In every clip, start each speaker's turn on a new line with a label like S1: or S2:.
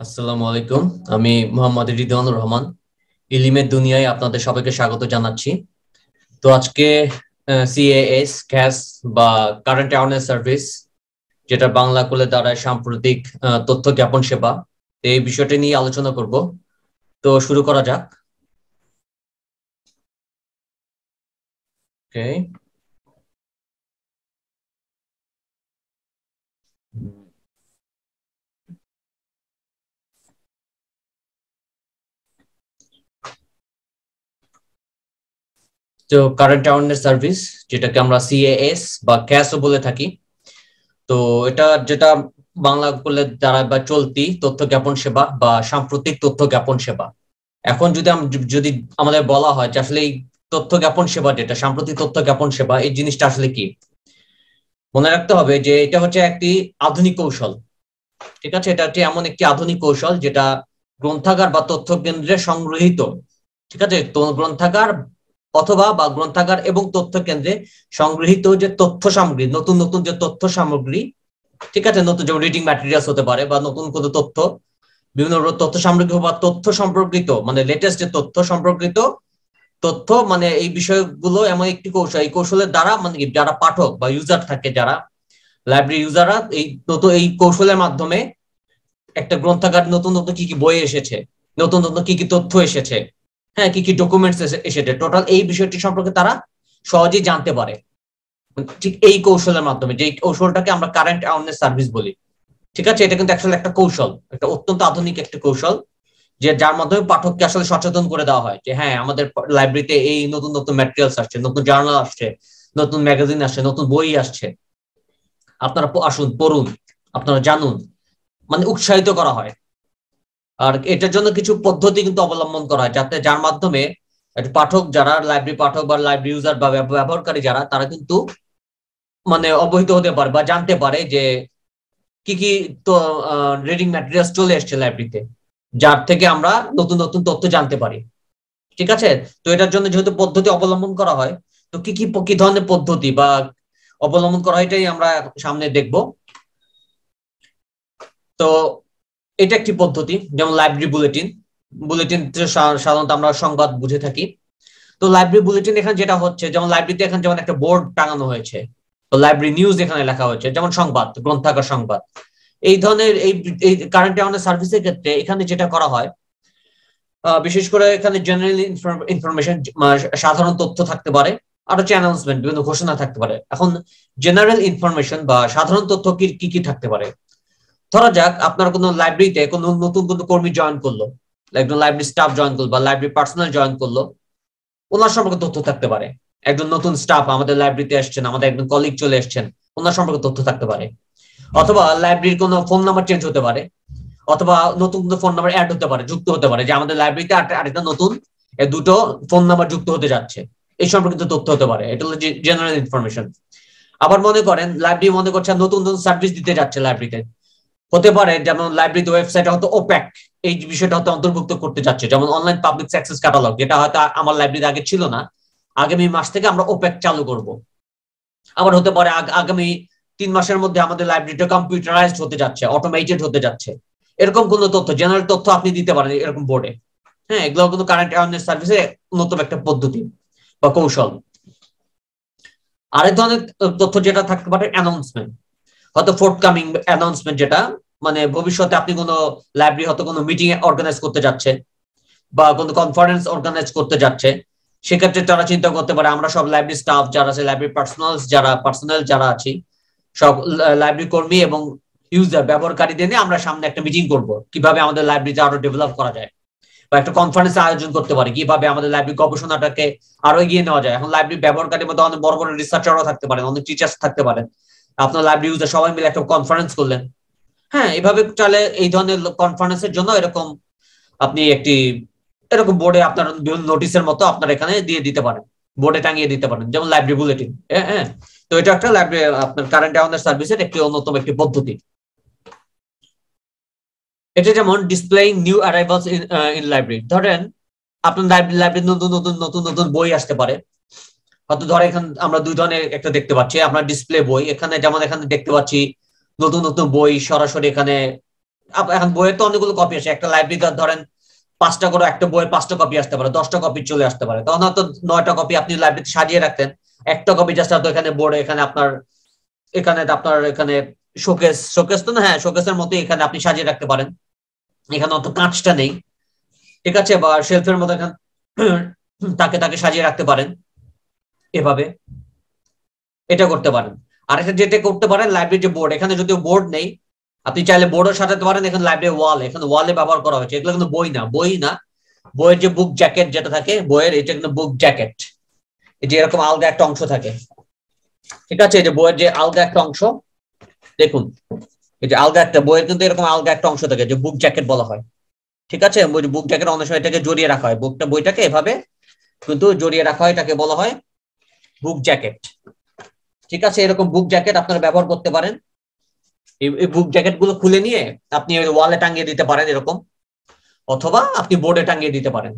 S1: আসসালামু আলাইকুম। আমি মোহাম্মদ রিদওয়ানুর রহমান। ইলিমের দুনিয়ায় আপনাদের সবাইকে স্বাগত জানাচ্ছি। তো আজকে সিএএস ক্যাস বা কারেন্ট অ্যাওয়ারনেস সার্ভিস, যেটা বাংলা করলে দাঁড়ায় সাম্প্রতিক তথ্য জ্ঞাপন সেবা, তো এই বিষয়টা নিয়ে আলোচনা করব। তো শুরু করা যাক। ওকে। তো কারেন্ট অ্যাওয়ারনেস সার্ভিস, যেটাকে আমরা সিএএস বা ক্যাসও বলে থাকি, তো এটা যেটা বাংলা করলে দাঁড়ায় বা চলতি তথ্য জ্ঞাপন সেবা বা সাম্প্রতিক তথ্য জ্ঞাপন সেবা। এখন যদি আমাদের বলা হয় যে আসলে এই তথ্য জ্ঞাপন সেবা, যেটা সাম্প্রতিক তথ্য জ্ঞাপন সেবা, এই জিনিসটা আসলে কি, মনে রাখতে হবে যে এটা হচ্ছে একটি আধুনিক কৌশল। ঠিক আছে, এটা হচ্ছে এমন একটি আধুনিক কৌশল যেটা গ্রন্থাগার বা তথ্য কেন্দ্রে সংগৃহীত। ঠিক আছে, তো গ্রন্থাগার অথবা বা গ্রন্থাগার এবং তথ্য কেন্দ্রে সংগৃহীত যে তথ্য সামগ্রী, নতুন নতুন যে তথ্য সামগ্রী, ঠিক আছে, নতুন যেমন রিডিং ম্যাটেরিয়ালস হতে পারে বা নতুন কোনো তথ্য, বিভিন্ন তথ্য সামগ্রিক বা তথ্য সম্পর্কিত মানে লেটেস্ট যে তথ্য সম্পর্কিত তথ্য, মানে এই বিষয়গুলো এমন একটি কৌশল, এই কৌশলের দ্বারা মানে কি যারা পাঠক বা ইউজার থাকে, যারা লাইব্রেরি ইউজাররা এই নতুন এই কৌশলের মাধ্যমে একটা গ্রন্থাগার নতুন নতুন কি কি বই এসেছে, নতুন নতুন কি কি তথ্য এসেছে, হ্যাঁ, কি কি ডকুমেন্টস এসেছে, টোটাল এই বিষয়টি সম্পর্কে তারা সহজেই জানতে পারে। ঠিক এই কৌশলের মাধ্যমে, যে কৌশলটাকে আমরা কারেন্ট অ্যাওয়ারনেস সার্ভিস বলি। ঠিক আছে, এটা কিন্তু আসলে একটা কৌশল, একটা অত্যন্ত আধুনিক একটা কৌশল, যে যার মাধ্যমে পাঠককে আসলে সচেতন করে দেওয়া হয় যে হ্যাঁ, আমাদের লাইব্রেরিতে এই নতুন নতুন ম্যাটেরিয়ালস আসছে, নতুন জার্নাল আসছে, নতুন ম্যাগাজিন আসছে, নতুন বই আসছে, আপনারা আসুন, পড়ুন, আপনারা জানুন, মানে উৎসাহিত করা হয়। আর এটার জন্য কিছু পদ্ধতি কিন্তু অবলম্বন করা হয়, যাতে যার মাধ্যমে একটা পাঠক, যারা লাইব্রেরি পাঠক বা লাইব্রেরি ইউজার বা ব্যবহারকারী যারা, তারা কিন্তু মানে অবহিত হতে পারে বা জানতে পারে যে কি কি তো রিডিং ম্যাটেরিয়ালস চলে এসছে লাইব্রেরিতে, যার থেকে আমরা নতুন নতুন তথ্য জানতে পারি। ঠিক আছে, তো এটার জন্য যেহেতু পদ্ধতি অবলম্বন করা হয়, তো কি কি কি ধরনের পদ্ধতি বা অবলম্বন করা হয় এটাই আমরা সামনে দেখব। তো এটা একটি পদ্ধতি, যেমন লাইব্রেরি বুলেটিন। বুলেটিন সাধারণত আমরা সংবাদ বুঝে থাকি। তো লাইব্রেরি বুলেটিন এখানে যেটা হচ্ছে, যেমন লাইব্রেরিতে এখানে যেমন একটা বোর্ড টাঙানো হয়েছে, তো লাইব্রেরি নিউজ এখানে লেখা হয়েছে, যেমন সংবাদ, গ্রন্থাগার সংবাদ। এই ধরনের এই কারেন্ট অ্যাওয়ারনেস সার্ভিসের ক্ষেত্রে এখানে যেটা করা হয়, বিশেষ করে এখানে জেনারেল ইনফরমেশন, সাধারণ তথ্য থাকতে পারে, আর হচ্ছে অ্যানাউন্সমেন্ট, বিভিন্ন ঘোষণা থাকতে পারে। এখন জেনারেল ইনফরমেশন বা সাধারণ তথ্য কি কি কি থাকতে পারে, ধরা যাক আপনার কোনো লাইব্রেরিতে কোনো নতুন কোনো কর্মী জয়েন করলো, একজন লাইব্রেরি স্টাফ জয়েন করলো বা লাইব্রেরি পার্সোনাল জয়েন করলো, ওনার সম্পর্কে তথ্য থাকতে পারে। একজন নতুন স্টাফ আমাদের লাইব্রেরিতে আসছেন, আমাদের একজন কলিগ চলে এসছেন, ওনার সম্পর্কে তথ্য থাকতে পারে। অথবা লাইব্রেরির কোনো ফোন নাম্বার চেঞ্জ হতে পারে, অথবা নতুন কোনো ফোন নাম্বার অ্যাড হতে পারে, যুক্ত হতে পারে, যে আমাদের লাইব্রেরিতে আরেকটা নতুন দুটো ফোন নাম্বার যুক্ত হতে যাচ্ছে, এই সম্পর্কিত তথ্য হতে পারে। এটা হলো জেনারেল ইনফরমেশন। আবার মনে করেন লাইব্রেরি মনে করছে নতুন নতুন সার্ভিস দিতে যাচ্ছে লাইব্রেরিতে, হতে পারে যেমন লাইব্রেরিতে ওয়েবসাইটে হয়তো ওপ্যাক এই বিষয়টা হয়তো অন্তর্ভুক্ত করতে যাচ্ছে, যেমন অনলাইন পাবলিক অ্যাক্সেস ক্যাটালগ, যেটা হয়তো আমার লাইব্রেরিতে আগে ছিল না, আগামী মাস থেকে আমরা ওপ্যাক চালু করব। আবার হতে পারে আগামী 3 মাসের মধ্যে আমাদের লাইব্রেরিটা কম্পিউটারাইজড হতে যাচ্ছে, অটোমেটেড হতে যাচ্ছে। এরকম কোন তথ্য, জেনারেল তথ্য আপনি দিতে পারেন এরকম বোর্ডে। হ্যাঁ, এগুলো কিন্তু কারেন্ট অ্যাওয়ারনেস সার্ভিসে নতুন একটা পদ্ধতি বা কৌশল। আরেক ধরনের তথ্য যেটা থাকতে পারে অ্যানাউন্সমেন্ট, হয়তো ফোর্থকামিং অ্যানাউন্সমেন্ট, যেটা মানে ভবিষ্যতে আপনি কোনো লাইব্রেরি হয়তো কোনো মিটিং অর্গানাইজ করতে যাচ্ছে বা কোনো কনফারেন্স অর্গানাইজ করতে যাচ্ছে, সেক্ষেত্রে তারা চিন্তা করতে পারে আমরা সব লাইব্রেরি স্টাফ যারা আছে, লাইব্রেরি পার্সোনাল যারা আছি, সব লাইব্রেরি কর্মী এবং ইউজার ব্যবহারকারীদের নিয়ে আমরা সামনে একটা মিটিং করব, কিভাবে আমাদের লাইব্রেরিটা আরো ডেভেলপ করা যায়, বা একটা কনফারেন্স আয়োজন করতে পারি কিভাবে আমাদের লাইব্রেরি গবেষণাটাকে আরো এগিয়ে নেওয়া যায়। এখন লাইব্রেরি ব্যবহারকারীর মধ্যে অনেক বড় বড় রিসার্চারও থাকতে পারেন, অনেক টিচার্স থাকতে পারেন, আপনার লাইব্রেরি ইউজার সবাই মিলে একটা কনফারেন্স করলেন। হ্যাঁ, এভাবে চলে। এই ধরনের কনফারেন্সের জন্য এরকম আপনি একটি এরকম বোর্ডে আপনার নোটিশের মতো আপনার এখানে দিয়ে দিতে পারেন, বোর্ডে টাঙিয়ে দিতে পারেন, যেমন লাইব্রেরি বুলেটিন। হ্যাঁ, তো এটা একটা লাইব্রেরি আপনার কারেন্ট অ্যাওয়ারনেস সার্ভিসের একটি অন্যতম একটি পদ্ধতি। এটা যেমন displaying new arrivals in library, ধরেন আপনার লাইব্রেরি নতুন নতুন নতুন নতুন বই আসতে পারে। হয়তো ধরে এখানে আমরা দুই ধরনের একটা দেখতে পাচ্ছি, আমরা ডিসপ্লে বই, এখানে যেমন এখানে দেখতে পাচ্ছি নতুন নতুন বই সরাসরি এখানে এখন বইয়ের তো অনেকগুলো কপি আসে, একটা লাইব্রেরিতে ধরেন 5টা করে একটা বইয়ের 5টা কপি আসতে পারে, 10টা কপি চলে আসতে পারে, তখন হয়তো 9টা কপি আপনি লাইব্রেরিতে সাজিয়ে রাখতেন, একটা কপি জাস্ট হয়তো এখানে বোর্ডে, এখানে শোকেস তো না, হ্যাঁ শোকেসের মতো এখানে আপনি সাজিয়ে রাখতে পারেন, এখানে অত কাঁচটা নেই, ঠিক আছে, বা শেলফের মতো এখানে তাকে তাকে সাজিয়ে রাখতে পারেন এভাবে, এটা করতে পারেন। আর একটা যেটা করতে পারেন, লাইব্রেরি যে বোর্ড, এখানে যদিও বোর্ড নেই, আপনি চাইলে বোর্ডও সাজাতে পারেন, এখানে লাইব্রেরি ওয়াল, এখানে ওয়ালে ব্যবহার করা হয়েছে, এগুলো কিন্তু বই না, বইয়ের যে বুক জ্যাকেট যেটা থাকে বইয়ের, এটা কিন্তু বুক জ্যাকেট, এই যে এরকম আলগা একটা অংশ থাকে, ঠিক আছে, এই যে বইয়ের যে আলগা একটা অংশ, দেখুন এই যে আলগা একটা বইয়ের কিন্তু এরকম আলগা একটা অংশ থাকে, যে বুক জ্যাকেট বলা হয়, ঠিক আছে, বুক জ্যাকেট অনেক সময় এটাকে জড়িয়ে রাখা হয়, বইটাকে এভাবে কিন্তু জড়িয়ে রাখা হয়, এটাকে বলা হয় বুক জ্যাকেট, ঠিক আছে, এরকম বুক জ্যাকেট আপনারা ব্যবহার করতে পারেন, এই বুক জ্যাকেট গুলো খুলে নিয়ে আপনি ওয়ালে টাঙিয়ে দিতে পারেন এরকম, অথবা আপনি বোর্ডে টাঙিয়ে দিতে পারেন,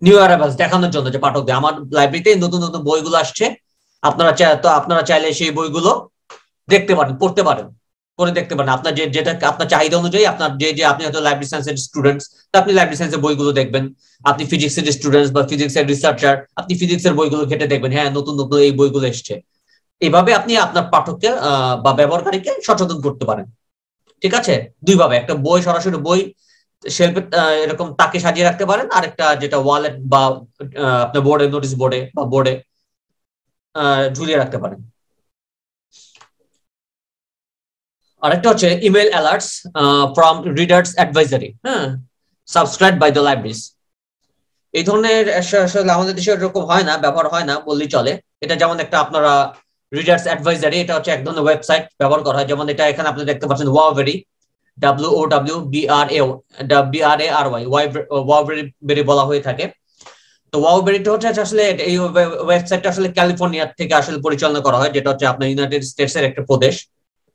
S1: নিউ অ্যারাইভালস দেখানোর জন্য যে পাঠকদের আমার লাইব্রেরিতে নতুন নতুন বইগুলো আসছে, আপনারা চাইলে সেই বইগুলো দেখতে পারেন, পড়তে পারেন, করে দেখতে পারেন, আপনার যেটা আপনার চাহিদা অনুযায়ী, আপনার যে আপনি হয়তো লাইব্রেরি সায়েন্সের স্টুডেন্টস, তো আপনি লাইব্রেরি সায়েন্সের বইগুলো দেখবেন, আপনি ফিজিক্সের স্টুডেন্টস বা ফিজিক্সের রিসার্চার, আপনি ফিজিক্সের বইগুলো ঘেটে দেখবেন, হ্যাঁ নতুন নতুন এই বইগুলো এসছে, এইভাবে আপনি আপনার পাঠককে বা ব্যবহারকারীকে সচেতন করতে পারেন, ঠিক আছে, দুইভাবে, একটা বই সরাসরি বই শেলফে এরকম তাকে সাজিয়ে রাখতে পারেন, আর একটা যেটা ওয়ালেট বা আপনার বোর্ডে, নোটিশ বোর্ডে বা বোর্ডে ঝুলিয়ে রাখতে পারেন। আরেকটা হচ্ছে email alerts from readers advisory, হ্যাঁ, সাবস্ক্রাইব বাই দ্য লাইব্রেরিজ, এই ধরনের আসলে আমাদের দেশে এরকম হয় না, ব্যবহার হয় না বললেই চলে, এটা যেমন একটা আপনারা রিডার্স অ্যাডভাইজারি, এটা হচ্ছে এক ধরনের ওয়েবসাইট ব্যবহার করা হয়, যেমন এটা এখানে আপনি দেখতে পাচ্ছেন ওয়াওবেরি, WOWBRARY, ওয়াওবেরি বলা হয়ে থাকে। তো ওয়াওবেরিটা হচ্ছে আসলে এই ওয়েবসাইটটা আসলে ক্যালিফোর্নিয়া থেকে আসলে পরিচালনা করা হয়, যেটা হচ্ছে আপনার ইউনাইটেড স্টেটস এর একটা প্রদেশ,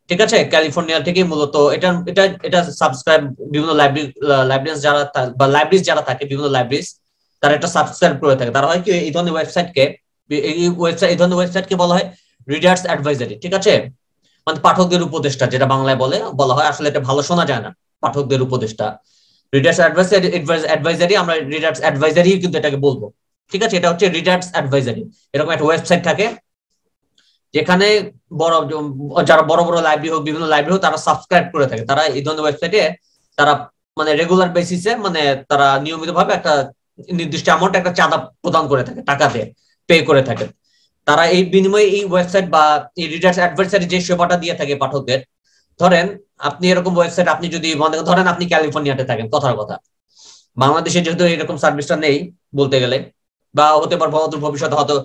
S1: ঠিক আছে, ক্যালিফোর্নিয়া থেকে মূলত এটা এটা এটা সাবস্ক্রাইব, বিভিন্ন লাইব্রেরিয়ান যারা বা লাইব্রেরিজ যারা থাকে, বিভিন্ন লাইব্রেরিজ তারা এটা সাবস্ক্রাইব করে থাকে, তারা হয় কি এই ধরনের ওয়েবসাইটকে বলা হয় রিডার্স অ্যাডভাইজারি, ঠিক আছে, মানে পাঠকদের উপদেষ্টা, যেটা বাংলায় বলা হয়, আসলে এটা ভালো শোনা যায় না, পাঠকদের উপদেষ্টা, রিডার্স অ্যাডভাইজারি, আমরা রিডার্স অ্যাডভাইজারি কিন্তু এটাকে বলবো, ঠিক আছে, এটা হচ্ছে রিডার্স অ্যাডভাইজারি, এরকম একটা ওয়েবসাইট থাকে, যেখানে যারা বড় বড় লাইব্রেরি হোক, বিভিন্ন লাইব্রেরি হোক, তারা সাবস্ক্রাইব করে থাকে, তারা এই ধরনের ওয়েবসাইটে তারা মানে রেগুলার বেসিসে, মানে তারা নিয়মিত ভাবে একটা নির্দিষ্ট অ্যামাউন্ট একটা চাঁদা প্রদান করে থাকে, টাকা দিয়ে পে করে থাকে, তারা এই বিনিময়ে এই ওয়েবসাইট বা এই রিডার্স অ্যাডভাইজারি যে সেবাটা দিয়ে থাকে পাঠকদের, ধরেন আপনি এরকম ওয়েবসাইট, আপনি যদি মনে ধরেন আপনি ক্যালিফোর্নিয়াতে থাকেন, কথার কথা, বাংলাদেশে যেহেতু এরকম সার্ভিসটা নেই বলতে গেলে, বা হতে পারে ভবিষ্যতে হয়তো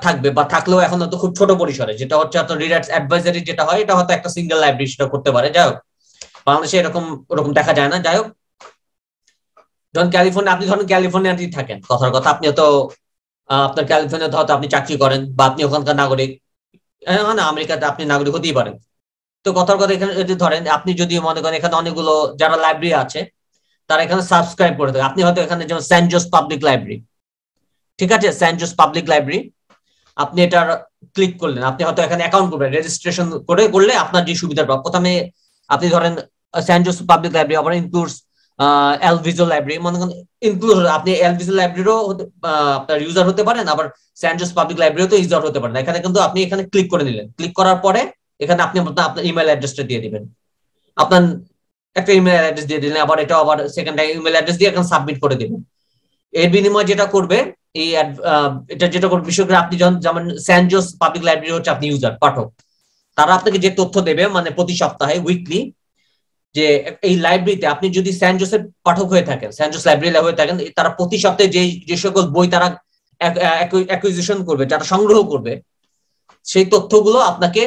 S1: থাকবে, বা থাকলেও এখন তো খুব ছোট পরিসরে, যেটা হচ্ছে আপনার রিডার্স অ্যাডভাইজারি যেটা হয়, এটা হয়তো একটা সিঙ্গেল লাইব্রেরি সেটা করতে পারে, যাই হোক বাংলাদেশে ওরকম দেখা যায় না, যাই হোক, যখন আপনি ধরেন ক্যালিফোর্নিয়াতেই থাকেন, কথার কথা, আপনি হয়তো আপনার ক্যালিফোর্নিয়াতে হয়তো আপনি চাকরি করেন, বা আপনি ওখানকার নাগরিক, মানে আমেরিকাতে আপনি নাগরিক হতেই পারেন, তো কথার কথা এখানে যদি ধরেন আপনি যদি মনে করেন এখানে অনেকগুলো যারা লাইব্রেরি আছে তারা এখানে সাবস্ক্রাইব করে থাকে, আপনি হয়তো এখানে যেমন সেন্ট জোস পাবলিক লাইব্রেরি, ঠিক আছে, সেন্ট জোস পাবলিক লাইব্রেরি, আপনি এটার ক্লিক করলেন, আপনি হয়তো এখানে অ্যাকাউন্ট করবেন, রেজিস্ট্রেশন করলে আপনার যে সুবিধাটা, প্রথমে আপনি ধরেন সেন্ট জোস পাবলিক লাইব্রেরি, আবার ইনক্লুডস এলভিজো লাইব্রেরি, মনে করেন ইনক্লুড, আপনি এলভিজো লাইব্রেরিরও আপনার ইউজার হতে পারেন, আবার সেন্ট জোস পাবলিক লাইব্রেরিও ইউজার হতে পারেন, এখানে কিন্তু আপনি এখানে ক্লিক করে নিলেন, ক্লিক করার পরে এখানে আপনি আপনার ইমেল অ্যাড্রেসটা দিয়ে দিবেন, আপনার একটা ইমেল অ্যাড্রেস দিয়ে দিলেন, আবার এটা আবার সেকেন্ড ইমেল অ্যাড্রেস দিয়ে এখানে সাবমিট করে দিবেন, এর বিনিময়ে যেটা করবে এই এটা যেটা করবে, বিশেষ করে আপনি যেমন সেন্ট জোস পাবলিক লাইব্রেরি হচ্ছে আপনি ইউজার পাঠক, তারা আপনাকে যে তথ্য দেবে মানে প্রতি সপ্তাহে উইকলি, যে এই লাইব্রেরিতে আপনি যদি সেন্ট জোসের পাঠক হয়ে থাকেন, সেন্ট জোস লাইব্রেরি হয়ে থাকেন, তারা প্রতি সপ্তাহে যে সকল বই তারা অ্যাকুইজিশন করবে, যারা সংগ্রহ করবে, সেই তথ্যগুলো আপনাকে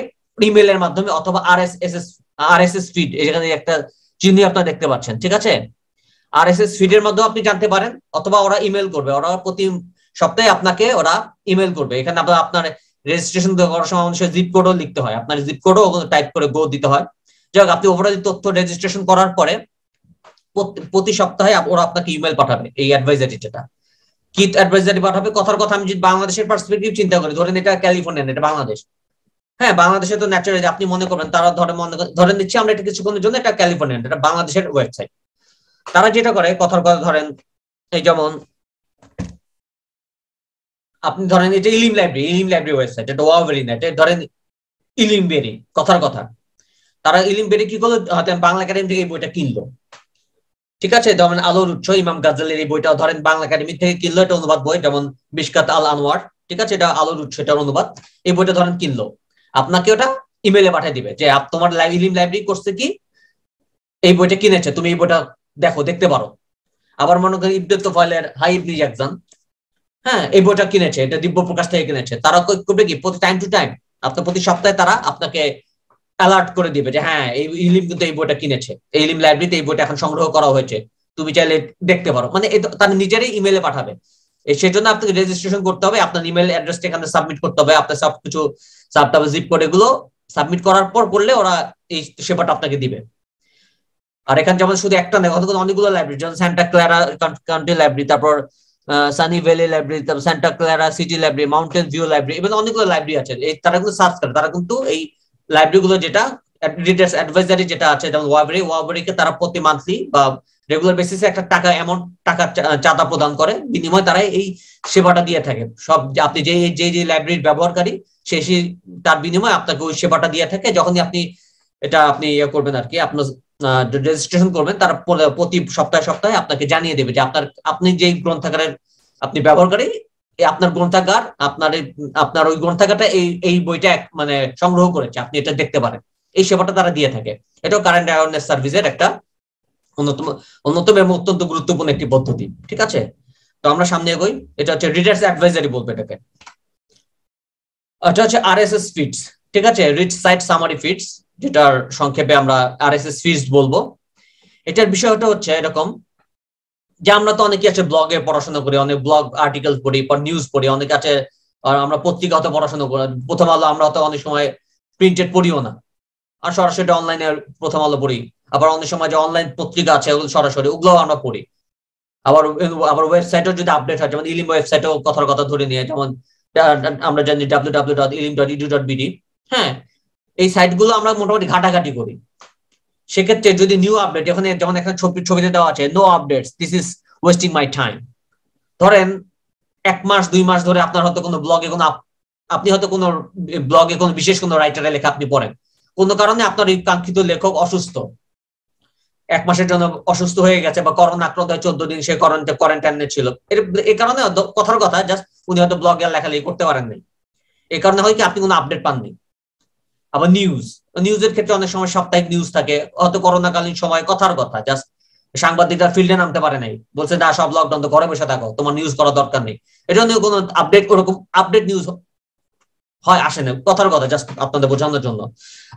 S1: ইমেলের মাধ্যমে অথবা আরএসএস ফিড, এখানে একটা চিহ্ন আপনারা দেখতে পাচ্ছেন, ঠিক আছে, আরএসএস ফিডের মাধ্যমে আপনি জানতে পারেন, অথবা ওরা ইমেল করবে, ওরা প্রতি সপ্তাহে আপনাকে ওরা ইমেল করবে, এখানে আপনার রেজিস্ট্রেশন করার সময় মানুষের জিপ কোডও লিখতে হয়, আপনার জিপ কোডও টাইপ করে গো দিতে হয়, যাই হোক আপনি ওভারঅল তথ্য রেজিস্ট্রেশন করার পরে প্রতি সপ্তাহে ওরা আপনাকে ইমেল পাঠাবে, এই অ্যাডভাইজারি যেটা কি অ্যাডভাইজারি পাঠাবে, কথার কথা আমি যদি বাংলাদেশের পার্সপেক্টিভ চিন্তা করি, ধরেন এটা ক্যালিফোর্নিয়া, এটা বাংলাদেশ, হ্যাঁ, বাংলাদেশে তো ন্যাচারালি আপনি মনে করবেন তারা ধরেন নিচ্ছি আমরা এটা কিছুক্ষণের জন্য একটা ক্যালিফোর্নিয়ান, এটা বাংলাদেশের ওয়েবসাইট। তারা যেটা করে কথার কথা ধরেন এই যেমন আপনি ধরেন এটা ইলিম লাইব্রেরি ওয়েবসাইট, এটা ওয়াভেরি না, এটা ধরেন ইলিমবেরি কথার কথা। তারা ইলিমবেরি কি করলো, হয়তো বাংলা একাডেমি থেকে এই বইটা কিনলো, ঠিক আছে। যেমন আলোর উৎস ইমাম গাজ্জালির এই বইটা ধরেন বাংলা একাডেমি থেকে কিনলো, এটা অনুবাদ বই, যেমন মিশকাত আল আনোয়ার, ঠিক আছে, এটা আলোর উৎস, এটার অনুবাদ। এই বইটা ধরেন কিনলো, আপনাকে ওটা ইমেলে পাঠিয়ে দিবে যে তোমার ইলিম লাইব্রেরি করছে কি এই বইটা কিনেছে, তুমি এই বইটা দেখতে পারো। আবার মনে করেন ইবনে তোফায়েলের হাই ইবনে ইয়াকজান, হ্যাঁ, এই বইটা কিনেছে, এটা দিব্য প্রকাশ থেকে কিনেছে। তারা করবে কি প্রতি টাইম টু টাইম আপনার প্রতি সপ্তাহে তারা আপনাকে অ্যালার্ট করে দিবে যে হ্যাঁ এই ইলিম কিন্তু এই বইটা কিনেছে, এই ইলিম লাইব্রেরিতে এই বইটা এখন সংগ্রহ করা হয়েছে, তুমি চাইলে দেখতে পারো। মানে তার নিজেরই ইমেলে পাঠাবে। সেজন্য আপনাকে রেজিস্ট্রেশন করতে হবে, আপনার ইমেল অ্যাড্রেসটা এখানে সাবমিট করতে হবে, আপনার সবকিছু জিপ কোড এগুলো সাবমিট করার পর করলে ওরা এই সেবাটা আপনাকে দিবে। আর এখানে যেমন শুধু একটা নেই, অনেকগুলো লাইব্রেরি, যেমন সান্টা ক্লারা কান্ট্রি লাইব্রেরি, তারপর সানি ভ্যালি লাইব্রেরি, তারপর Santa Clara city library, mountain view library, এবং অনেকগুলো লাইব্রেরি আছে। এই তারা কিন্তু সার্চ করে, তারা কিন্তু এই লাইব্রেরি গুলো যেটা রিডার্স অ্যাডভাইজারি যেটা আছে, যেমন ওয়াবরিকে তারা প্রতি মান্থলি বা রেগুলার বেসিসে একটা টাকা চাঁদা প্রদান করে, বিনিময়ে তারা এই সেবাটা দিয়ে থাকে। সব আপনি যে লাইব্রেরির ব্যবহারকারী সেই তার বিনিময়ে আপনাকে ওই সেবাটা দিয়ে থাকে। যখনই আপনি এটা আপনি ইয়ে করবেন আর কি, আপনার রেজিস্ট্রেশন করবেন, তারা প্রতি সপ্তাহে আপনাকে জানিয়ে দেবে যে আপনি যে গ্রন্থাগারের আপনি ব্যবহারকারী, আপনার গ্রন্থাগার আপনার ওই গ্রন্থাগারটা এই বইটা মানে সংগ্রহ করেছে, আপনি এটা দেখতে পারেন। এই সেবাটা তারা দিয়ে থাকে। এটাও কারেন্ট অ্যাওয়ারনেস সার্ভিসের একটা অন্যতম এবং অত্যন্ত গুরুত্বপূর্ণ একটি পদ্ধতি, ঠিক আছে। তো আমরা সামনে এগোই। এটা হচ্ছে রিডার্স অ্যাডভাইজারি বলবো এটাকে। এটা হচ্ছে আরএসএস ফিডস, ঠিক আছে, রিচ সাইট সামারি ফিডস, যেটার সংক্ষেপে আমরা আরএসএস ফিডস বলবো। এটার বিষয়টা হচ্ছে এরকম যে আমরা তো অনেকে আছে ব্লগে পড়াশোনা করি, অনেক ব্লগ আর্টিকেল পড়ি, নিউজ পড়ি, অনেক আছে আমরা পত্রিকা হতে পড়াশোনা করি, প্রথম আলো আমরা তো অনেক সময় প্রিন্টেড পড়িও না, আর সরাসরি অনলাইনে প্রথম আলো পড়ি। আবার অনেক সময় যে অনলাইন পত্রিকা আছে ওগুলো সরাসরি ওগুলো আমরা পড়ি। আবার ওয়েবসাইটও যদি আপডেট হয়, যেমন ইলিম ওয়েবসাইটও কথার কথা ধরে নিয়ে, যেমন আমরা জানি www.ilim.edu.bd, হ্যাঁ, এই সাইটগুলো আমরা মোটামুটি ঘাটাঘাটি করি। সেক্ষেত্রে যদি নিউ আপডেট, যেমন এখানে ছবিতে দেওয়া আছে no updates, this is wasting my time. ধরেন 1 মাস 2 মাস ধরে আপনার হয়তো কোনো ব্লগে আপনি হয়তো কোনো ব্লগে কোনো বিশেষ কোনো রাইটারের লেখা আপনি পড়েন, কোনো কারণে আপনার এই কাঙ্ক্ষিত লেখক অসুস্থ, 1 মাসের জন্য অসুস্থ হয়ে গেছে, বা করোনা আক্রান্ত হয় 14 দিন সে কোয়ারেন্টাইনে ছিল। এই কারণে কথার কথা জাস্ট উনি হয়তো ব্লগে লেখালেখি করতে পারেন নাই। এই কারণে হয় কি আপনি কোনো আপডেট পাননি। আবার নিউজের ক্ষেত্রে অনেক সময় সাপ্তাহিক নিউজ থাকে, হয়তো করোনাকালীন সময় কথার কথা জাস্ট সাংবাদিকরা ফিল্ডে নামতে পারে নাই, বলছে না সব লকডাউন, তো ঘরে বসে থাকো, তোমার নিউজ করার দরকার নেই। এটা নিয়ে কোনো আপডেট, ওরকম আপডেট নিউজ হয় আসে না, কথার কথা জাস্ট আপনাদের বোঝানোর জন্য।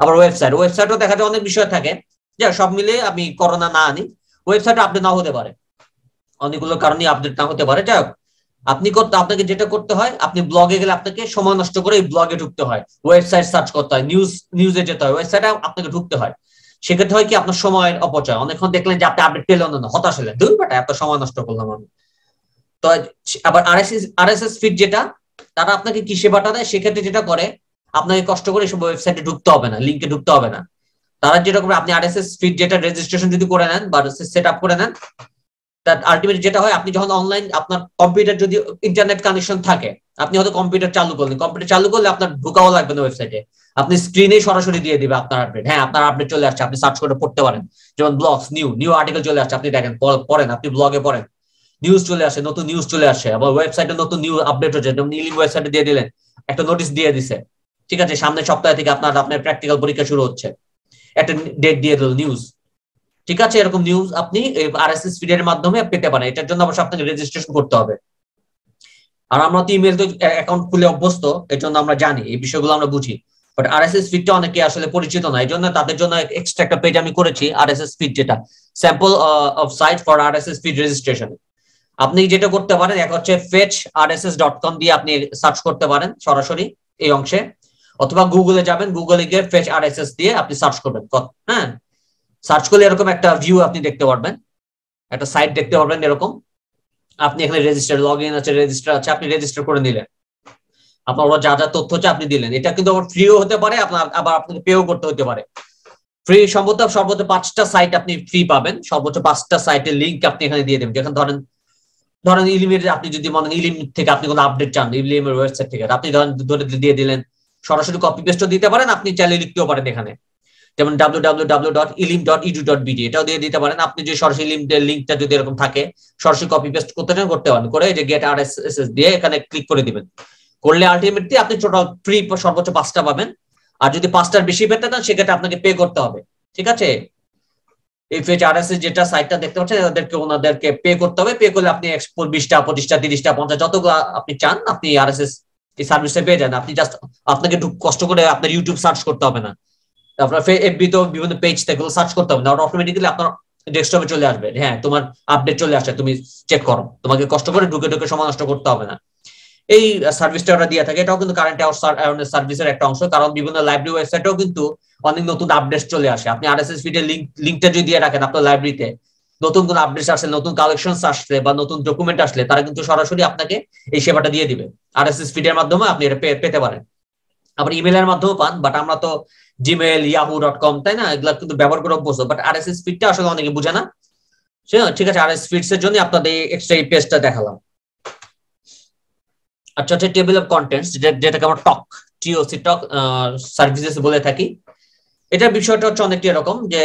S1: আবার ওয়েবসাইটও দেখা যায় অনেক বিষয় থাকে, যে সব মিলে আমি করোনা না আনি, ওয়েবসাইট আপডেট নাও হতে পারে, অনেকগুলো কারণে আপডেট না হতে পারে। যাই হোক, আপনাকে যেটা করতে হয়, আপনি ব্লগে গেলে আপনাকে সময় নষ্ট করে এই ব্লগে ঢুকতে হয়, ওয়েবসাইট সার্চ করতে হয়, নিউজে যেতে হয়, ওয়েবসাইটে আপনাকে ঢুকতে হয়। সেক্ষেত্রে হয় কি আপনার সময়ের অপচয়। অনেকক্ষণ দেখলেন যে আপনি আপডেট পেলেন না, হতাশ হলেন, দুই বেটা এত সময় নষ্ট করলাম আমি। তো আবার আরএসএস ফিড যেটা, তারা আপনাকে কি সেবাটা দেয়, সেক্ষেত্রে যেটা করে আপনাকে কষ্ট করে এসব ওয়েবসাইটে ঢুকতে হবে না, লিঙ্কে ঢুকতে হবে না। তারা যেটা করবে, আপনি আরএসএস ফিড যেটা রেজিস্ট্রেশন যদি করে নেন বা সেট আপ করে নেন, তার আলটিমেট যেটা হয়, আপনি যখন অনলাইন আপনার কম্পিউটার যদি ইন্টারনেট কানেকশন থাকে, আপনি হয়তো কম্পিউটার চালু করলে আপনার ঢুকাও লাগবে না ওয়েবসাইটে, আপনি স্ক্রিনে সরাসরি দিয়ে দিবে আপনার আপডেট। হ্যাঁ, আপনার আপডেট চলে আসছে, আপনি সার্চ করে পড়তে পারেন, যেমন ব্লগস নিউ আর্টিকেল চলে আসছে, আপনি দেখেন পড়েন, আপনি ব্লগে পড়েন, নিউজ চলে আসে, নতুন নিউজ চলে আসে, আবার ওয়েবসাইটে নতুন নিউজ আপডেট হচ্ছে, যেমন ইলিম ওয়েবসাইটে দিয়ে দিলেন একটা নোটিশ দিয়ে দিছে, ঠিক আছে, সামনের সপ্তাহ থেকে আপনার প্র্যাকটিক্যাল পরীক্ষা শুরু হচ্ছে, একটা ডেট দিয়ে দিল নিউজ, ঠিক আছে। এরকম নিউজ আপনি আরএসএস ফিডের মাধ্যমে পেতে পারেন। এটার জন্য অবশ্যই আপনাকে রেজিস্ট্রেশন করতে হবে। আর আমরা তো ইমেল অ্যাকাউন্ট খুলে অভ্যস্ত, এর জন্য আমরা জানি এই বিষয়গুলো, আমরা বুঝি। বাট আরএসএস ফিডটা অনেকে আসলে পরিচিত না, এই জন্য তাদের জন্য এক্সট্রা একটা পেজ আমি করেছি, আরএসএস ফিড, যেটা sample of sight for RSS feed registration. আপনি যেটা করতে পারেন, এক হচ্ছে fetchrss.com দিয়ে আপনি সার্চ করতে পারেন সরাসরি এই অংশে, অথবা গুগলে যাবেন, গুগলে গিয়ে ফেচ আরএসএস দিয়ে আপনি সার্চ করবেন। হ্যাঁ, সার্চ করলে এরকম একটা ভিউ আপনি দেখতে পারবেন, একটা সাইট দেখতে পারবেন এরকম। আপনি এখানে রেজিস্টার, লগ ইন আছে, রেজিস্টার আছে, আপনি রেজিস্টার করে নিলেন। আপনার ওরা যা যা তথ্য হচ্ছে আপনি দিলেন, এটা কিন্তু আবার ফ্রিও হতে পারে, আপনার আবার আপনাকে পেও করতে হতে পারে। ফ্রি সর্বোচ্চ 5টা সাইট আপনি ফ্রি পাবেন, সর্বোচ্চ 5টা সাইটের লিঙ্ক আপনি এখানে দিয়ে দেবেন। যেখানে ধরেন ধরেন ইলিমের, আপনি যদি মনে ইলিম থেকে আপনি কোনো আপডেট চান ইলিমের ওয়েবসাইট থেকে, আপনি ধরে দিয়ে দিলেন, সরাসরি কপি পেস্টও দিতে পারেন, আপনি চাইলে লিখতেও পারেন এখানে, যেমন www.ilim.edu.bd এটাও দিয়ে দিতে পারেন। আপনি যে সরাসরি ইলিমের লিঙ্কটা যদি এরকম থাকে, সরাসরি কপি পেস্ট করতে চান করতে পারেন, করে যে গেট আরএসএস দিয়ে এখানে ক্লিক করে দিবেন। করলে আলটিমেটলি আপনি টোটাল ফ্রি সর্বোচ্চ 5টা পাবেন। আর যদি 5টার বেশি পেতে চান সেক্ষেত্রে আপনাকে পে করতে হবে। ঠিক আছে, এই ফেজ আরএসএস যেটা সাইটটা দেখতে পাচ্ছেন, ওনাদেরকে পে করতে হবে। পে করলে আপনি 20টা 25টা 30টা 50 যতগুলো আপনি চান আপনি আরএসএস এই সার্ভিসে পেয়ে যান। আপনি জাস্ট আপনাকে একটু কষ্ট করে আপনার ইউটিউব সার্চ করতে হবে না, আপনার এফবি তো বিভিন্ন পেজ থেকে সার্চ করতে হবে না, ওটা অটোমেটিক্যালি আপনার ডেস্কটপে চলে আসবে। হ্যাঁ, তোমার আপডেট চলে আসছে, তুমি চেক করো, তোমাকে কষ্ট করে ঢুকে ঢুকে সময় নষ্ট করতে হবে না। এই সার্ভিসটা ওরা দিয়ে থাকে, এটাও কিন্তু কারেন্ট অ্যাওয়ারনেস সার্ভিসের একটা অংশ। কারণ বিভিন্ন লাইব্রেরি ওয়েবসাইটেও কিন্তু অনেক নতুন আপডেট চলে আসে। আপনি আরএসএস ফিডের লিঙ্কটা যদি দিয়ে রাখেন আপনার লাইব্রেরিতে, নতুন কোন আপডেট আসলে, নতুন কালেকশন আসলে বা নতুন ডকুমেন্ট আসলে, তারা কিন্তু সরাসরি আপনাকে এই সেবাটা দিয়ে দিবে। আরএসএস ফিডের মাধ্যমে আপনি এটা পেতে পারেন। আবার ইমেলের মাধ্যমে পান, বাট আমরা তো জিমেল yahoo.com তাই না, এগুলা কিন্তু ব্যবহার করে অভ্যস্ত। বাট আরএসএস ফিডটা আসলে অনেকে বুঝে না। ঠিক আছে, আরএসএস ফিডস এর জন্য আপনাদের এক্সট্রা এই পেজটা দেখালাম। আচ্ছা, টেবিল অফ কন্টেন্টস, যেটাকে আমরা টিওসি সার্ভিসেস বলে থাকি। এটার বিষয়টা হচ্ছে অনেকটি এরকম যে,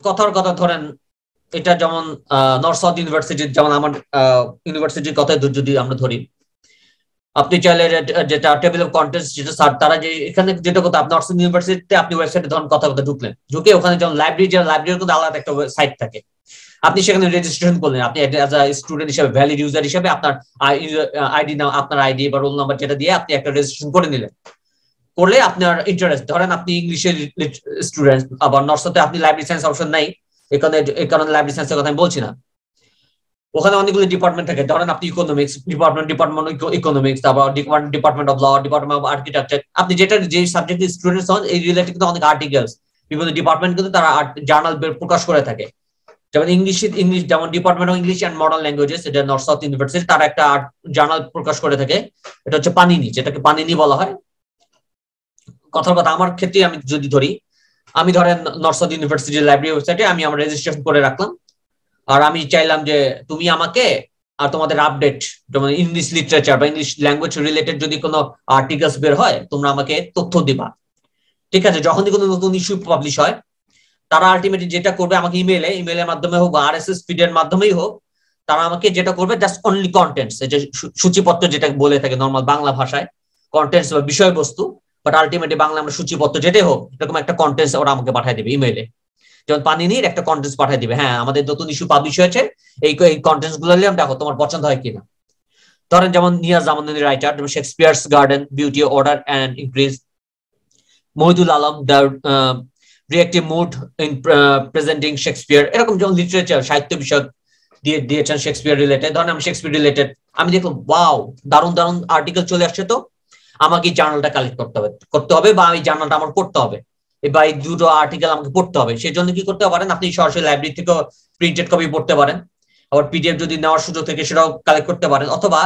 S1: কথার কথা ধরেন এটা যেমন নর্থ সাউথ ইউনিভার্সিটির, যেমন আমার ইউনিভার্সিটির কথা যদি আমরা ধরি, আপনি চাইলে যেটা টেবিল অফ কন্টেন্টস, যেটা তারা যে এখানে যেটা কথা, আপনি নর্থ ইউনিভার্সিটিতে আপনি ওয়েবসাইটে ধরুন কথা ঢুকলেন, ঢুকে ওখানে যেমন লাইব্রেরির কিন্তু আলাদা একটা সাইট থাকে, আপনি সেখানে রেজিস্ট্রেশন করলেন, আপনি অ্যাজ আ স্টুডেন্ট হিসেবে, ভ্যালিড ইউজার হিসেবে আপনার আইডি আপনার আইডি বা রোল নাম্বার যেটা দিয়ে আপনি একটা রেজিস্ট্রেশন করে নিলেন। করলে আপনার ইন্টারেস্ট, ধরেন আপনি ইংলিশের স্টুডেন্ট, আবার নর্থে আপনি লাইব্রেরি সায়েন্স অপশন নাই, এই কারণে লাইব্রেরি সায়েন্সের কথা আমি বলছি না। ওখানে অনেকগুলো ডিপার্টমেন্ট থাকে, ধরেন আপনি ইকোনমিক্স ডিপার্টমেন্ট ইকোনমিক্স, তারপর department of law, department of architecture, আপনি যেটা যে সাবজেক্টের স্টুডেন্টস হন এই রিলেটেড কিন্তু অনেক আর্টিকেলস, বিভিন্ন ডিপার্টমেন্ট কিন্তু তারা জার্নাল প্রকাশ করে থাকে। যেমন ইংলিশ যেমন department of English and modern languages, এটা নর্থ সাউথ ইউনিভার্সিটি, তারা একটা জার্নাল প্রকাশ করে থাকে, এটা হচ্ছে পানিনি, যেটাকে পানিনি বলা হয়। কথার কথা আমার ক্ষেত্রে আমি যদি ধরি, আমি ধরেন নর্থ সাউথ ইউনিভার্সিটির লাইব্রেরি ওয়েবসাইটে আমি আমার রেজিস্ট্রেশন করে রাখলাম, আর আমি চাইলাম যে তুমি আমাকে আর তোমাদের আপডেট, যেমন ইংলিশ লিটারেচার বা ইংলিশ ল্যাঙ্গুয়েজ রিলেটেড যদি কোনো আর্টিকেলস বের হয়, তোমরা আমাকে তথ্য দিবা। ঠিক আছে, যখনই কোনো নতুন ইস্যু পাবলিশ হয়, তারা আলটিমেটলি যেটা করবে, আমাকে ইমেলের মাধ্যমে হোক বা আরএসএস ফিডের মাধ্যমেই হোক, তারা আমাকে যেটা করবে জাস্ট অনলি কন্টেন্টস, যে সূচিপত্র যেটা বলে থাকে নর্মাল বাংলা ভাষায়, কন্টেন্টস বা বিষয়বস্তু, বাট আলটিমেটলি বাংলা আমরা সূচিপত্র যেটাই হোক, এরকম একটা কন্টেন্টস ওরা আমাকে পাঠিয়ে দেবে ইমেলে। যেমন পানিনির একটা কন্টেন্টস পাঠিয়ে দিবে, হ্যাঁ আমাদের নতুন ইস্যু পাবলিশ হয়েছে, এই কন্টেন্টস গুলো দেখো তোমার পছন্দ হয় কিনা। ধরেন যেমন নিয়াজ জামানুনি রাইটার, যেমন Shakespeare's garden, beauty, order and increase, Mohidul Alam, the reactive mood in presenting Shakespeare, এরকম যেমন লিটারেচার সাহিত্য বিষয়ক দিয়েছেন শেক্সপিয়ার রিলেটেড। ধরেন আমি শেক্সপিয়ার রিলেটেড, আমি দেখলাম ওয়াও দারুণ দারুণ আর্টিকেল চলে আসছে, তো আমাকে জার্নালটা কালেক্ট করতে হবে বা এই জার্নালটা আমার পড়তে হবে, বা এই দুটো আর্টিকেল আমাকে পড়তে হবে। সেই জন্য কি করতে পারেন, আপনি সরাসরি লাইব্রেরি থেকে প্রিন্টেড কপি পড়তে পারেন, আবার পিডিএফ যদি নেওয়ার সুযোগ থেকে সেটাও কালেক্ট করতে পারেন, অথবা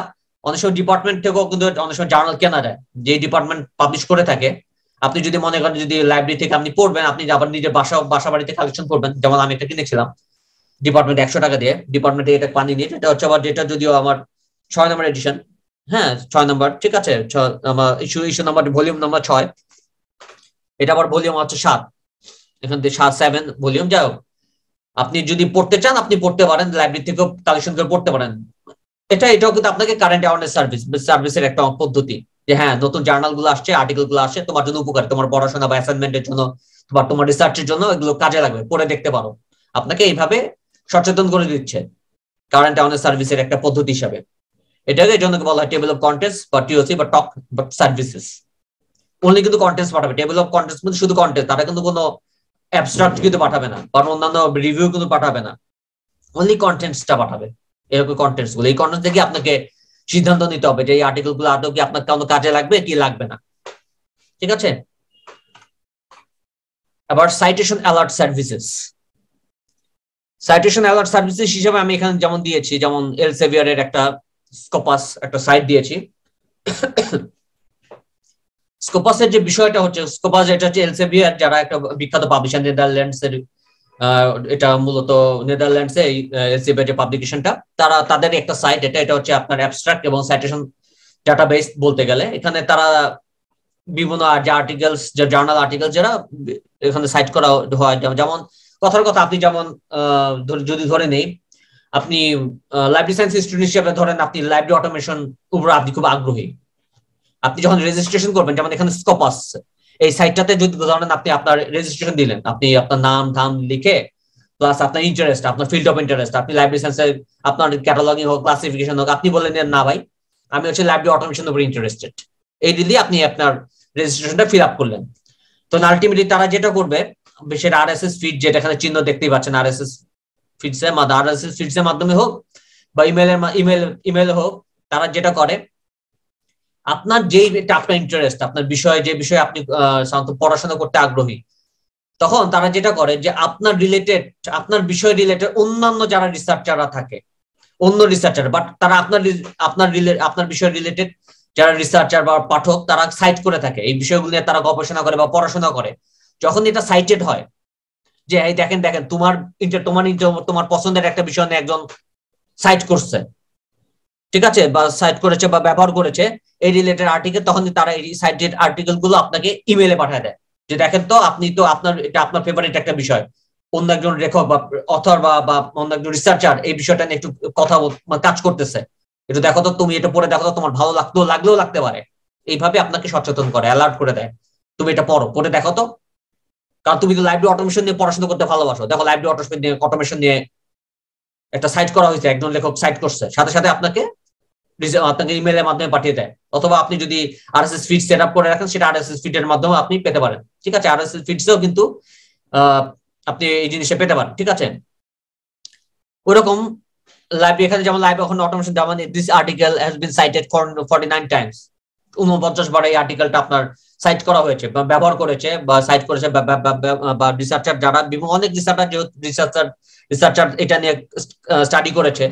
S1: অনেক সময় ডিপার্টমেন্ট থেকেও কিন্তু অনেক সময় জার্নাল কেনা যায়, যে ডিপার্টমেন্ট পাবলিশ করে থাকে। আপনি যদি মনে করেন যদি লাইব্রেরি থেকে আপনি পড়বেন, আপনি আবার নিজের বাসা বাড়িতে কালেকশন করবেন, যেমন আমি একটা কিনেছিলাম ডিপার্টমেন্ট 100 টাকা দিয়ে, ডিপার্টমেন্টে এটা পানি নিয়ে, এটা হচ্ছে আবার যেটা যদিও আমার 6 নম্বর এডিশন, হ্যাঁ 6 নম্বর, ঠিক আছে, আমার ইস্যু নাম্বার ভলিউম নাম্বার 6, এটা আবার ভলিউম হচ্ছে 7, এখান থেকে 7 ভলিউম। যাই হোক, আপনি যদি পড়তে চান আপনি পড়তে পারেন, লাইব্রেরি থেকেও কালেকশন করে পড়তে পারেন। এটাও কিন্তু আপনাকে কারেন্ট অ্যাওয়ারনেস সার্ভিসের একটা পদ্ধতি, যে হ্যাঁ নতুন জার্নাল গুলো আসছে, আর্টিকেল গুলো আসছে, তোমার জন্য উপকারী, তোমার পড়াশোনা বা অ্যাসাইনমেন্টের জন্য বা তোমার রিসার্চের জন্য এগুলো কাজে লাগবে, পড়ে দেখতে পারো। আপনাকে এইভাবে সচেতন করে দিচ্ছে কারেন্ট অ্যাওয়ারনেস সার্ভিসের একটা পদ্ধতি হিসাবে। এটাকে এই জন্য বলা হয় টেবিল অফ কন্টেন্টস বা টিওসি বা টক সার্ভিসেস। অনলি কিন্তু কন্টেন্টস পাঠাবে, টেবিল অফ কন্টেন্টস মানে শুধু কন্টেন্ট, তারা কিন্তু কোনো অ্যাবস্ট্রাক্ট কিন্তু পাঠাবে না, কারণ অন্যান্য রিভিউ কিন্তু পাঠাবে না, অনলি কন্টেন্টসটা পাঠাবে। এরকম কন্টেন্টস গুলো, এই কন্টেন্ট থেকে আপনাকে সিদ্ধান্ত নিতে হবে যে এই আর্টিকেল গুলো আদৌ কি আপনার কোনো কাজে লাগবে কি লাগবে না। ঠিক আছে, আবার citation alert services. Citation alert services হিসেবে আমি এখানে যেমন দিয়েছি, যেমন এলসেভিয়ারের একটা স্কোপাস একটা সাইট দিয়েছি, স্কোপাসের যে বিষয়টা হচ্ছে, স্কোপাস এটা হচ্ছে এলসেভিয়ার, যারা একটা বিখ্যাত পাবলিশার নেদারল্যান্ডস এর, এটা মূলত নেদারল্যান্ডসে এই এলসেভিয়ার যে পাবলিকেশনটা, তারা তাদের একটা সাইট, এটা হচ্ছে আপনার অ্যাবস্ট্রাক্ট এবং সাইটেশন ডাটাবেস বলতে গেলে। এখানে তারা বিভিন্ন যে আর্টিকেলস, যে জার্নাল আর্টিকেল যারা এখানে সাইট করা হয়, যেমন কথার কথা আপনি যেমন যদি ধরে নেই, আপনি লাইব্রেরি সায়েন্স স্টুডেন্ট হিসেবে ধরেন আপনি লাইব্রেরি অটোমেশন উপর আপনি খুব আগ্রহী। আপনি যখন রেজিস্ট্রেশন করবেন, যেমন এখানে স্কোপাস এই সাইটটাতে যদি ধরেন আপনি আপনার রেজিস্ট্রেশন দিলেন, আপনি আপনার নাম ধাম লিখে প্লাস আপনার ইন্টারেস্ট, আপনার ফিল্ড অফ ইন্টারেস্ট, আপনি লাইব্রেরি সায়েন্সের আপনার ক্যাটালগিং হোক, ক্লাসিফিকেশন হোক, আপনি বললেন না ভাই আমি হচ্ছে লাইব্রেরি অটোমেশন উপর ইন্টারেস্টেড, এই দিল্লি আপনি আপনার রেজিস্ট্রেশনটা ফিল আপ করলেন। তো আলটিমেটলি তারা যেটা করবে, সেটা আরএসএস ফিড, যেটা এখানে চিহ্ন দেখতেই পাচ্ছেন, আরএসএস ফিডসের মাধ্যমে হোক বা ইমেল হোক, তারা যেটা করে আপনার যেই আপনার ইন্টারেস্ট, আপনার বিষয়ে যে বিষয়ে আপনি পড়াশোনা করতে আগ্রহী, তখন তারা যেটা করে যে আপনার রিলেটেড, আপনার বিষয় রিলেটেড অন্যান্য যারা রিসার্চাররা থাকে, অন্য রিসার্চার, বাট তারা আপনার বিষয় রিলেটেড যারা রিসার্চার বা পাঠক, তারা সাইট করে থাকে এই বিষয়গুলো নিয়ে, তারা গবেষণা করে বা পড়াশোনা করে। যখন এটা সাইটেড হয় যে এই দেখেন তোমার পছন্দের একটা বিষয় নিয়ে একজন সাইট করছে, ঠিক আছে, বা সাইট করেছে বা ব্যবহার করেছে এই রিলেটেড আর্টিকেল, তখন তারা এই সাইটেড আর্টিকেল গুলো আপনাকে ইমেলে পাঠায় দেয় যে দেখেন তো আপনি তো আপনার ফেভারিট একটা বিষয়, অন্য একজন লেখক বা অথর বা অন্য একজন রিসার্চার এই বিষয়টা নিয়ে একটু কথা কাজ করতেছে, একটু দেখো তো, তুমি এটা পড়ে দেখো তো, তোমার ভালো লাগলেও লাগতে পারে। এইভাবে আপনাকে সচেতন করে, অ্যালার্ট করে দেয়, তুমি এটা পড়ে দেখো তো। কারণ তুমি তো লাইব্রেরি অটোমেশন নিয়ে পড়াশোনা করতে ভালোবাসো, দেখো লাইব্রেরি অটোমেশন নিয়ে একটা সাইট করা হয়েছে, একজন লেখক সাইট করছে, সাথে সাথে আপনাকে ইমেলের মাধ্যমে পাঠিয়ে দেয়। অথবা আপনি যদি আরএসএস ফিড সেট আপ করে রাখেন, সেটা আরএসএস ফিডের মাধ্যমে আপনি পেতে পারেন, ঠিক আছে। আরএসএস ফিডসেও কিন্তু আপনি এই জিনিসটা পেতে পারেন, ঠিক আছে। ওইরকম লাইব্রেরি, এখানে যেমন লাইব্রেরি এখন অটোমেশন, যেমন this article has been cited for 49 times, 49 বার এই আর্টিকেলটা আপনার সাইট করা হয়েছে বা ব্যবহার করেছে বা সাইট করেছে বা রিসার্চার যারা বিভিন্ন অনেক রিসার্চার এটা নিয়ে স্টাডি করেছে।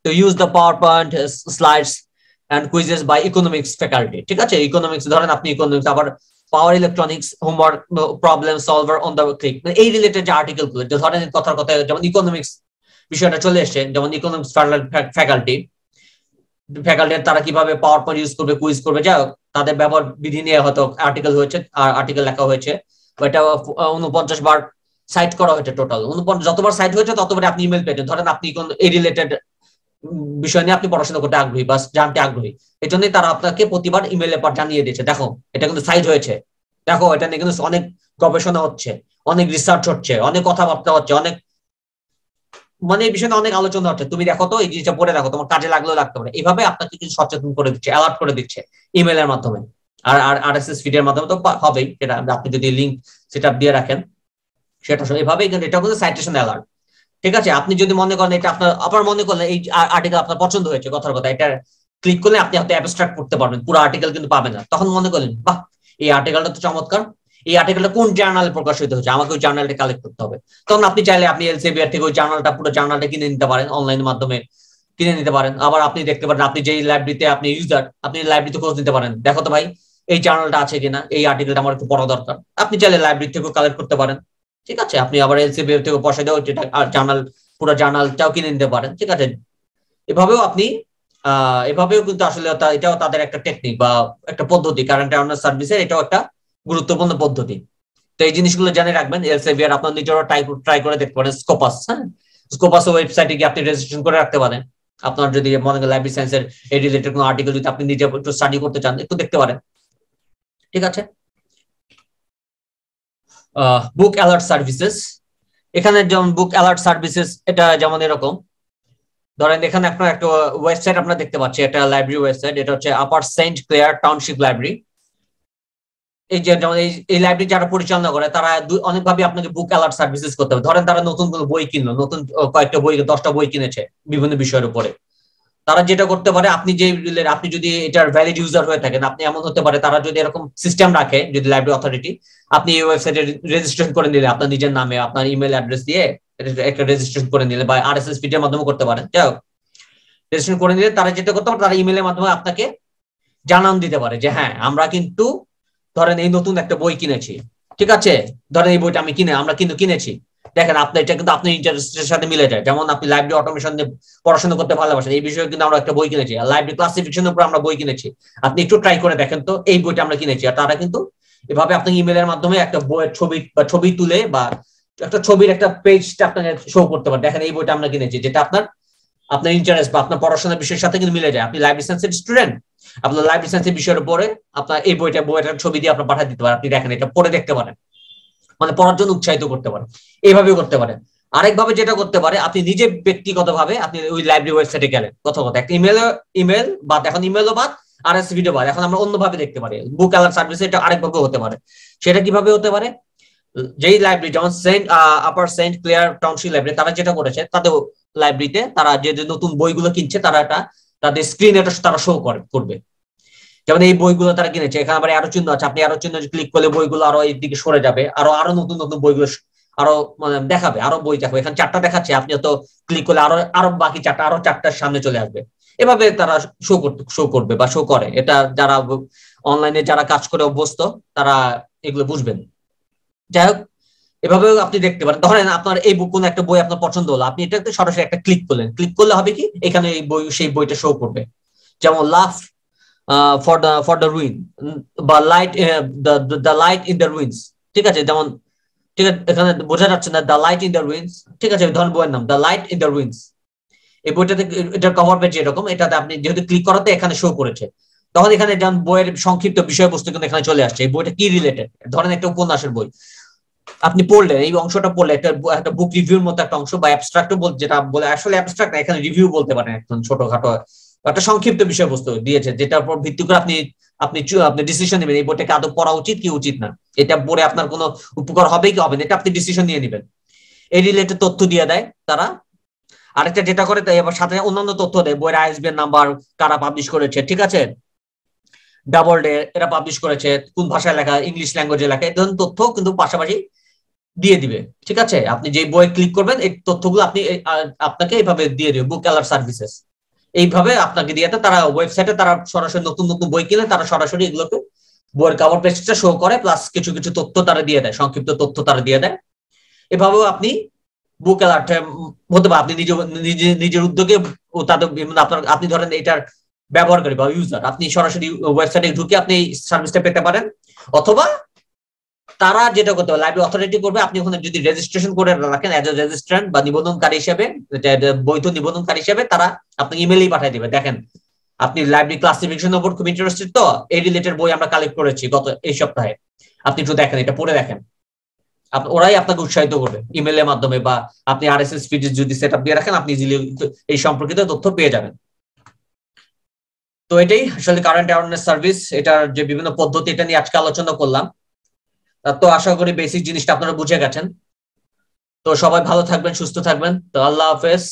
S1: তো use the PowerPoint slides and quizzes by economics faculty, ঠিক আছে। ইকোনমিক্স ধরেন আপনি ইকোনমিক্স, আবার power electronics homework problem solver on the click, এই রিলেটেড যে আর্টিকেল গুলো, ধরেন কথার কথা যেমন ইকোনমিক্স বিষয়টা চলে এসছে, যেমন ইকোনমিক্স ফ্যাকাল্টি তারা কিভাবে পাওয়ার পয়েন্ট ইউজ করবে, কুইজ করবে, যা তাদের ব্যবহার বিধি নিয়ে হয়তো আর্টিকেল লেখা হয়েছে, এটা 49 বার সাইট করা হয়েছে। টোটাল 49 যতবার সাইট হয়েছে ততবার আপনি ইমেল পেয়েছেন। ধরেন আপনি কোন এই রিলেটেড বিষয় নিয়ে আপনি পড়াশোনা করতে আগ্রহী বা জানতে আগ্রহী, এই জন্যই তারা আপনাকে প্রতিবার ইমেলে জানিয়ে দিয়েছে, দেখো এটা কিন্তু সাইট হয়েছে, দেখো এটা নিয়ে কিন্তু অনেক গবেষণা হচ্ছে, অনেক রিসার্চ হচ্ছে, অনেক কথাবার্তা হচ্ছে, অনেক এই বিষয়ে অনেক আলোচনা হচ্ছে, তুমি দেখো তো এই জিনিসটা পড়ে দেখো, তোমার কাজে লাগলেও লাগতে পারে। এইভাবে আপনাকে কিছু সচেতন করে দিচ্ছে, অ্যালার্ট করে দিচ্ছে ইমেলের মাধ্যমে। আর আরএসএস ফিডের মাধ্যমে তো হবেই, সেটা আপনি যদি লিঙ্ক সেটা দিয়ে রাখেন, সেটা এইভাবেই কিন্তু এটা কিন্তু সাইটেশন অ্যালার্ট, ঠিক আছে। আপনি যদি মনে করেন এটা আপনার মনে করলেন এই আর্টিকেল আপনার পছন্দ হয়েছে, কথার কথা এটা ক্লিক করলে আপনি হয়তো অ্যাবস্ট্রাক্ট করতে পারবেন, পুরো আর্টিকেল কিন্তু পাবেন না, তখন মনে করলেন বাহ এই আর্টিকেলটা তো চমৎকার, এই আর্টিকেলটা কোন জার্নালে প্রকাশিত হচ্ছে, আমাকে ওই জার্নালটা কালেক্ট করতে হবে। তখন আপনি চাইলে আপনি এলসেভিয়ার থেকে ওই পুরো জার্নালটা কিনে নিতে পারেন, অনলাইনের মাধ্যমে কিনে নিতে পারেন। আবার আপনি দেখতে পারেন, আপনি যেই লাইব্রেরিতে আপনি ইউজার, আপনি লাইব্রেরিতে খোঁজ নিতে পারেন, দেখো তো ভাই এই জার্নালটা আছে কিনা, এই আর্টিকেলটা আমার একটু পড়া দরকার, আপনি চাইলে লাইব্রেরি থেকে কালেক্ট করতে পারেন, ঠিক আছে। আপনি আবার এলসেভিয়ার থেকে পয়সা দেওয়া যেটা জার্নাল, পুরো জার্নালটাও কিনে নিতে পারেন, ঠিক আছে। এভাবেও আপনি এভাবেও কিন্তু আসলে এটাও তাদের একটা টেকনিক বা একটা পদ্ধতি, কারেন্ট অ্যাওয়ারনেস সার্ভিসের এটাও একটা গুরুত্বপূর্ণ পদ্ধতি। তো এই জিনিসগুলো জেনে রাখবেন। এলসেভিয়ার আপনার নিজেরও ট্রাই করে দেখতে পারেন। স্কোপাস, হ্যাঁ, স্কোপাস ওয়েবসাইটে গিয়ে আপনি রেজিস্ট্রেশন করে রাখতে পারেন। আপনার যদি মনে করেন লাইব্রেরি সায়েন্সের এই রিলেটেড কোনো আর্টিকেল যদি আপনি নিজে একটু স্টাডি করতে চান, একটু দেখতে পারেন, ঠিক আছে। বুক অ্যালার্ট সার্ভিসেস, এখানে যেমন বুক অ্যালার্ট সার্ভিসেস, এটা যেমন এরকম, ধরেন এখানে আপনার একটা ওয়েবসাইট আপনারা দেখতে পাচ্ছি, একটা লাইব্রেরি ওয়েবসাইট, এটা হচ্ছে আপার সেন্ট ক্লেয়ার টাউনশিপ লাইব্রেরি। এই যে যেমন এই লাইব্রেরি যারা পরিচালনা করে, তারা অনেকভাবে আপনাকে বুক অ্যালার্ট সার্ভিসেস করতে হবে। ধরেন তারা নতুন কোনো বই কিনলো, নতুন কয়েকটা বই, 10টা বই কিনেছে বিভিন্ন বিষয়ের উপরে, তারা যেটা করতে পারে, আপনি যদি এটার ভ্যালিড ইউজার হয়ে থাকেন, আপনি এমন হতে পারে তারা যদি এরকম সিস্টেম রাখে, যদি লাইব্রেরি অথরিটি, আপনি এই ওয়েবসাইটে রেজিস্ট্রেশন করে নিলে আপনার নিজের নামে আপনার ইমেল অ্যাড্রেস দিয়ে একটা রেজিস্ট্রেশন করে নিলে, বা আরএসএস ফিডের মাধ্যমে করতে পারেন, যাই হোক রেজিস্ট্রেশন করে নিলে তারা যেটা করতে পারে, তারা ইমেলের মাধ্যমে আপনাকে জানান দিতে পারে যে হ্যাঁ আমরা কিন্তু ধরেন এই নতুন একটা বই কিনেছি, ঠিক আছে, ধরেন এই বইটা আমরা কিন্তু কিনেছি, দেখেন আপনার এটা কিন্তু আপনার ইন্টারেস্টের সাথে মিলে যায়। যেমন আপনি লাইব্রেরি অটোমেশন নিয়ে পড়াশোনা করতে ভালোবাসেন, এই বিষয়ে কিন্তু আমরা একটা বই কিনেছি, লাইব্রেরি ক্লাসিফিকেশনের উপর আমরা বই কিনেছি, আপনি একটু ট্রাই করে দেখেন তো এই বইটা আমরা কিনেছি। আর তারা কিন্তু এভাবে আপনার ইমেলের মাধ্যমে একটা বইয়ের ছবি বা ছবি তুলে বা একটা ছবির একটা পেজটা আপনাকে শো করতে পারে, দেখেন এই বইটা আমরা কিনেছি, যেটা আপনার ইন্টারেস্ট বা আপনার পড়াশোনার বিষয়ের সাথে কিন্তু মিলে যায়। আপনি লাইব্রেরি সায়েন্সের স্টুডেন্ট, আপনার লাইব্রেরি সায়েন্সের বিষয়ের উপরে আপনার এই বইটার ছবি দিয়ে আপনার পাঠিয়ে দিতে পারেন, আপনি দেখেন এটা পড়ে দেখতে পারেন, মানে পড়ার জন্য উৎসাহিত করতে পারেন, এইভাবেও করতে পারেন। আরেকভাবে যেটা করতে পারে, আপনি নিজে ব্যক্তিগতভাবে আপনি ওই লাইব্রেরি ওয়েবসাইটে গেলেন, কথা একটা ইমেল বাদ, এখন ইমেলও বাদ, RSS ভিডিও বাদ, এখন আমরা অন্যভাবে দেখতে পারি বুক অ্যালার্ট সার্ভিসে, এটা আরেকভাবে হতে পারে। সেটা কিভাবে হতে পারে, যেই লাইব্রেরি যেমন আপার সেন্ট ক্লিয়ার টাউনশিপ লাইব্রেরি, তারা যেটা করেছে তাদের লাইব্রেরিতে তারা যে নতুন বইগুলো কিনছে তারা এটা তাদের স্ক্রিনে তারা শো করবে, যেমন এই বইগুলো তারা কিনেছে, এখানে আবার আরো চিহ্ন আছে, আপনি আরো চিহ্ন ক্লিক করলে বইগুলো আরো এই দিকে সরে যাবে, আরো নতুন নতুন বইগুলো আরো মানে দেখাবে, আরো বই দেখাবে, এখানে 4টা দেখাচ্ছে, আপনি তো ক্লিক করলে আরো বাকি 4টা আরো 4টার সামনে চলে আসবে। এভাবে তারা শো করবে বা শো করে, এটা যারা অনলাইনে যারা কাজ করে অভ্যস্ত তারা এগুলো বুঝবেন। যাই হোক, এভাবেও আপনি দেখতে পারেন, ধরেন আপনার এই কোন একটা বই আপনার পছন্দ হলো, আপনি এটাতে সরাসরি একটা ক্লিক করলেন, ক্লিক করলে হবে কি এখানে এই বই সেই বইটা শো করবে, যেমন লাভ ফর দ্য রুইন বা the light in the ruins, ঠিক আছে, যেমন ঠিক আছে এখানে বোঝা যাচ্ছে না the light in the ruins, ঠিক আছে, ধরুন বইয়ের নাম the light in the ruins, এই বইটাতে এটার কভার পেজ এরকম, এটাতে আপনি যেহেতু ক্লিক করাতে এখানে শো করেছে, তখন এখানে যেমন বইয়ের সংক্ষিপ্ত বিষয়বস্তু কিন্তু এখানে চলে আসছে, এই বইটা কি রিলেটেড, ধরেন একটা উপন্যাসের বই, আপনি পড়লেন এই অংশটা পড়লে একটা বুক রিভিউর মতো একটা অংশ বা অ্যাবস্ট্রাক্ট যেটা বলে, আসলে অ্যাবস্ট্রাক্ট না, এখানে রিভিউ বলতে পারেন, একদম ছোটখাটো একটা সংক্ষিপ্ত বিষয়বস্তু দিয়েছে, যেটার উপর ভিত্তি করে আপনি আপনি আপনি ডিসিশন নেবেন এই বইটাকে আদৌ পড়া উচিত কি উচিত না, এটা পড়ে আপনার কোনো উপকার হবে কি হবে না, এটা আপনি ডিসিশন নিয়ে নেবেন। এই রিলেটেড তথ্য দিয়ে দেয় তারা। আরেকটা যেটা করে এবার সাথে অন্যান্য তথ্য দেয়, বইয়ের ISBN নাম্বার, কারা পাবলিশ করেছে, ঠিক আছে, ডাবল ডে এরা পাবলিশ করেছে, কোন ভাষায় লেখা, ইংলিশ ল্যাঙ্গুয়েজে লেখা, এই ধরনের তথ্য কিন্তু পাশাপাশি দিয়ে দিবে, ঠিক আছে, আপনি যে বই ক্লিক করবেন এই তথ্যগুলো আপনাকে এইভাবে দিয়ে দিবে বুক অ্যালার্ট সার্ভিসেস, এইভাবে আপনাকে দিয়ে তারা ওয়েবসাইটে তারা সরাসরি নতুন নতুন বই কিনে তারা সরাসরি এগুলোকে বইয়ের কভার পেজটা শো করে, প্লাস কিছু কিছু তথ্য তারা দিয়ে দেয়, সংক্ষিপ্ত তথ্য তারা দিয়ে দেয়। এভাবেও আপনি বুক অ্যালার্ট হতে পারে, আপনি নিজের উদ্যোগে ও তাদের আপনার আপনি ধরেন এটার ব্যবহারকারী বা ইউজার, আপনি সরাসরি ওয়েবসাইটে ঢুকে আপনি এই সার্ভিসটা পেতে পারেন, অথবা তারা যেটা করতে হবে লাইব্রেরি অথরিটি করবে, আপনি ওখানে যদি রেজিস্ট্রেশন করে রাখেন এজ এ রেজিস্ট্রেন্ট বা নিবন্ধনকারী হিসেবে, বৈধ নিবন্ধনকারী হিসেবে, তারা আপনাকে ইমেইলেই পাঠিয়ে দিবে, দেখেন আপনি লাইব্রেরি ক্লাসিফিকেশনের উপর খুব ইন্টারেস্টেড, তো এই রিলেটেড বই আমরা কালেক্ট করেছি গত এই সপ্তাহে, আপনি একটু দেখেন, এটা পড়ে দেখেন, ওরাই আপনাকে উৎসাহিত করবে ইমেলের মাধ্যমে, বা আপনি RSS ফিড যদি সেট আপ দিয়ে রাখেন আপনি ইজিলি এই সম্পর্কিত তথ্য পেয়ে যাবেন। তো এটাই আসলে কারেন্ট অ্যাওয়ারনেস সার্ভিস, এটার যে বিভিন্ন পদ্ধতি এটা নিয়ে আজকে আলোচনা করলাম। তো আশা করি বেসিক জিনিসটা আপনারা বুঝে গেছেন। তো সবাই ভালো থাকবেন, সুস্থ থাকবেন, তো আল্লাহ হাফেজ।